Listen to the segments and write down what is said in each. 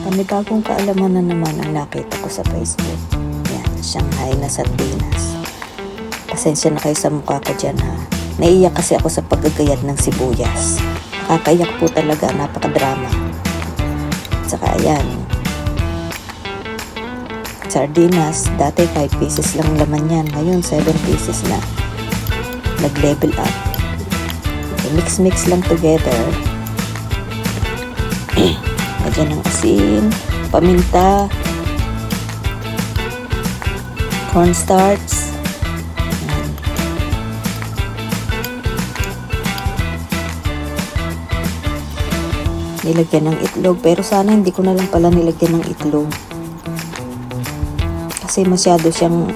Panibagong kaalaman na naman ang nakita ko sa Facebook. Yan, Shanghai na sardinas. Pasensya na kayo sa mukha ko dyan ha. Naiiyak kasi ako sa paggagayad ng sibuyas. Nakakaiyak po talaga, napakadrama. At saka ayan, sardinas, dati 5 pieces lang laman yan. Ngayon 7 pieces na. Nag-level up. Mix lang together. Lagyan ng asin, paminta, cornstarch. Nilagyan ng itlog, pero sana hindi ko na lang pala nilagyan ng itlog. Kasi masyado siyang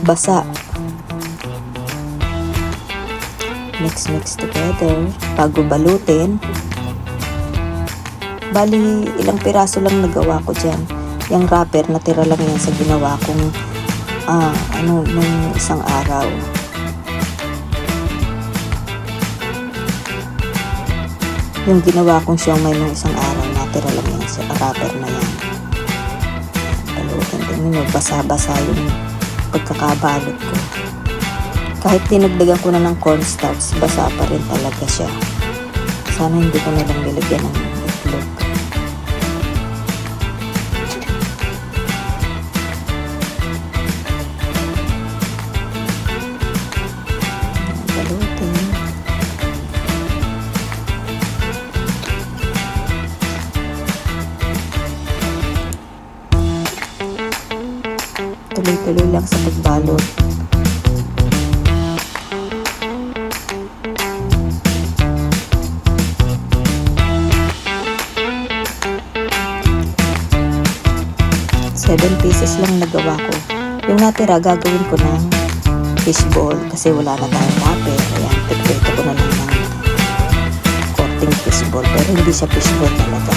basa. Mix together bago balutin. Bali, ilang piraso lang nagawa ko dyan. Yung wrapper, natira lang yan sa ginawa kong nung isang araw. Yung ginawa kong siomai nung isang araw, natira lang yan sa wrapper na yan. Balutin din nyo, basa-basa yung pagkakabalot ko. Kahit dinagdagan ko na ng cornstarch, basa pa rin talaga siya. Sana hindi ko na lang nilagyan ng itlog. Balutin. Tuloy-tuloy lang sa pagbalot. Seven pieces lang nagawa ko. Yung natira, gagawin ko ng fishball kasi wala na tayong wrapper. Ayan, pagpito ko na lang ng korting fishball. Pero hindi siya fishball talaga.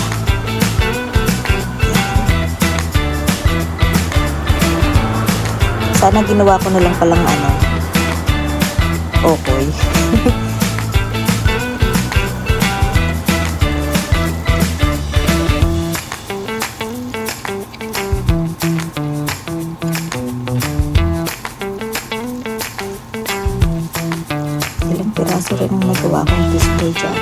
Sana ginawa ko na lang palang okoy. Ilang piraso rin ang nagawa kong fishball dyan.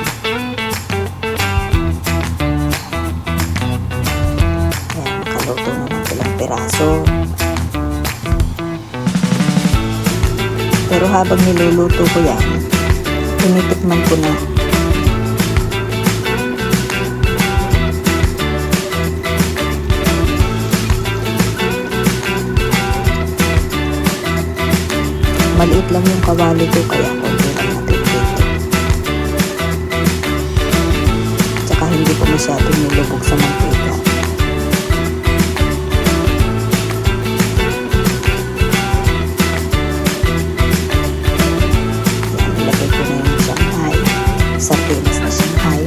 Ayan, nakaluto na ng ilang piraso. Pero habang niluluto ko yan, tinitikman ko na. Maliit lang yung kawali ko kaya konti lang natitito. Tsaka hindi ko masyadong nilubog sa mantika. Yan, nilagay ko na yung Shanghai. Sardinas na Shanghai.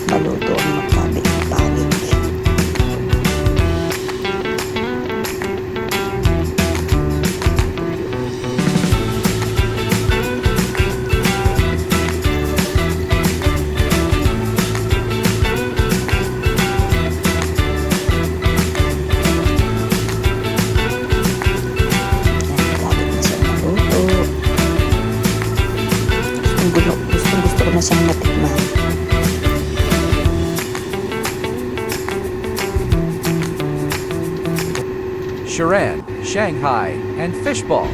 Baluto ang magkabit-palit. Gusto ko na siyang matikman. Sharan, Shanghai, and fishball.